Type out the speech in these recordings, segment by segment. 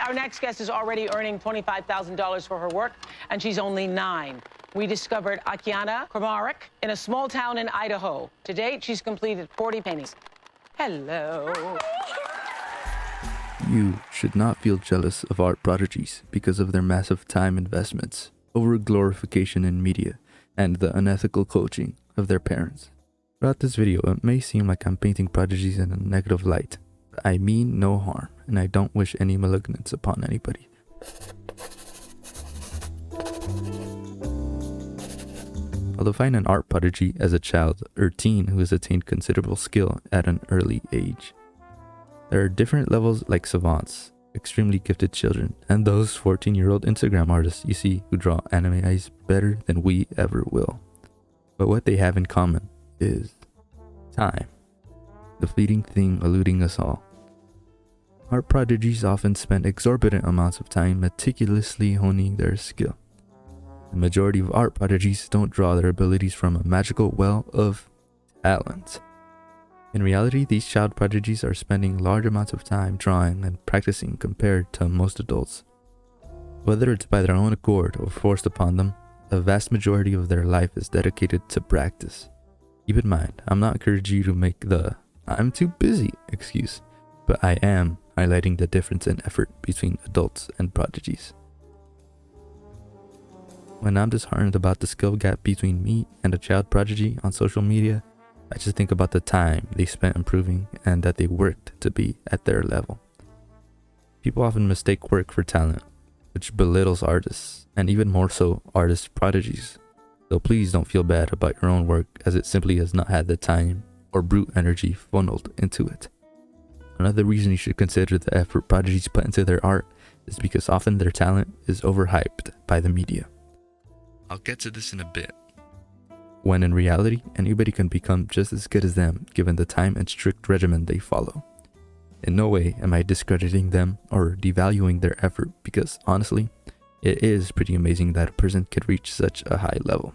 Our next guest is already earning $25,000 for her work, and she's only 9. We discovered Akiana Kramarik in a small town in Idaho. To date, she's completed 40 paintings. Hello. You should not feel jealous of art prodigies because of their massive time investments, over-glorification in media, and the unethical coaching of their parents. Throughout this video, it may seem like I'm painting prodigies in a negative light, but I mean no harm, and I don't wish any malignance upon anybody. I'll define an art prodigy as a child or teen who has attained considerable skill at an early age. There are different levels like savants, extremely gifted children, and those 14-year-old Instagram artists you see who draw anime eyes better than we ever will. But what they have in common is time, the fleeting thing eluding us all. Art prodigies often spend exorbitant amounts of time meticulously honing their skill. The majority of art prodigies don't draw their abilities from a magical well of talent. In reality, these child prodigies are spending large amounts of time drawing and practicing compared to most adults. Whether it's by their own accord or forced upon them, a vast majority of their life is dedicated to practice. Keep in mind, I'm not encouraging you to make the "I'm too busy" excuse, but I am highlighting the difference in effort between adults and prodigies. When I'm disheartened about the skill gap between me and a child prodigy on social media, I just think about the time they spent improving and that they worked to be at their level. People often mistake work for talent, which belittles artists, and even more so artist prodigies. So please don't feel bad about your own work, as it simply has not had the time or brute energy funneled into it. Another reason you should consider the effort prodigies put into their art is because often their talent is overhyped by the media. I'll get to this in a bit. When in reality, anybody can become just as good as them given the time and strict regimen they follow. In no way am I discrediting them or devaluing their effort, because honestly, it is pretty amazing that a person could reach such a high level.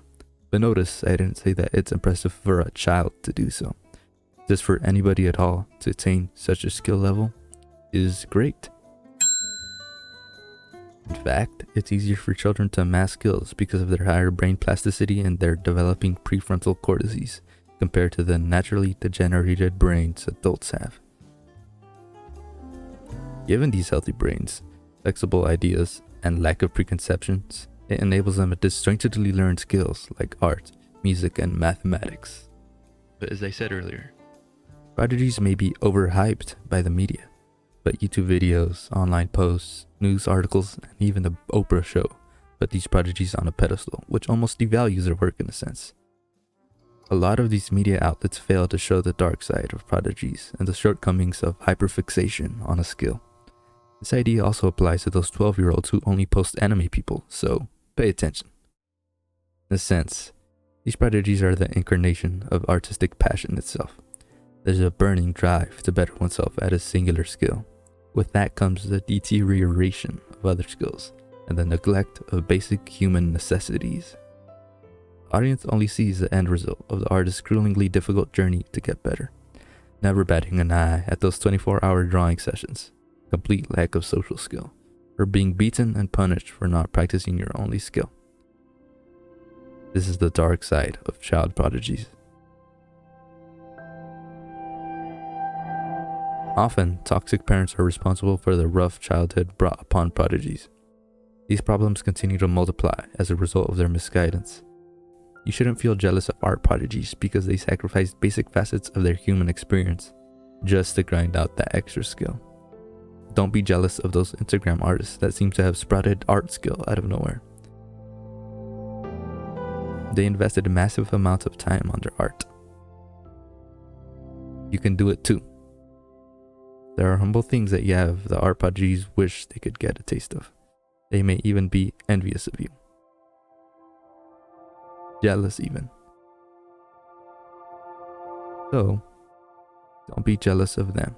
But notice I didn't say that it's impressive for a child to do so. Just for anybody at all to attain such a skill level is great. In fact, it's easier for children to amass skills because of their higher brain plasticity and their developing prefrontal cortices compared to the naturally degenerated brains adults have. Given these healthy brains, flexible ideas, and lack of preconceptions, it enables them to disjointedly learn skills like art, music, and mathematics. But as I said earlier, prodigies may be overhyped by the media, but YouTube videos, online posts, news articles, and even the Oprah show put these prodigies on a pedestal, which almost devalues their work in a sense. A lot of these media outlets fail to show the dark side of prodigies and the shortcomings of hyperfixation on a skill. This idea also applies to those 12-year-olds who only post anime people, so pay attention. In a sense, these prodigies are the incarnation of artistic passion itself. There's a burning drive to better oneself at a singular skill. With that comes the deterioration of other skills and the neglect of basic human necessities. The audience only sees the end result of the artist's gruelingly difficult journey to get better, never batting an eye at those 24-hour drawing sessions, complete lack of social skill, or being beaten and punished for not practicing your only skill. This is the dark side of child prodigies. Often, toxic parents are responsible for the rough childhood brought upon prodigies. These problems continue to multiply as a result of their misguidance. You shouldn't feel jealous of art prodigies because they sacrificed basic facets of their human experience just to grind out that extra skill. Don't be jealous of those Instagram artists that seem to have sprouted art skill out of nowhere. They invested massive amounts of time on their art. You can do it too. There are humble things that you have the art prodigies wish they could get a taste of. They may even be envious of you. Jealous even. So, don't be jealous of them.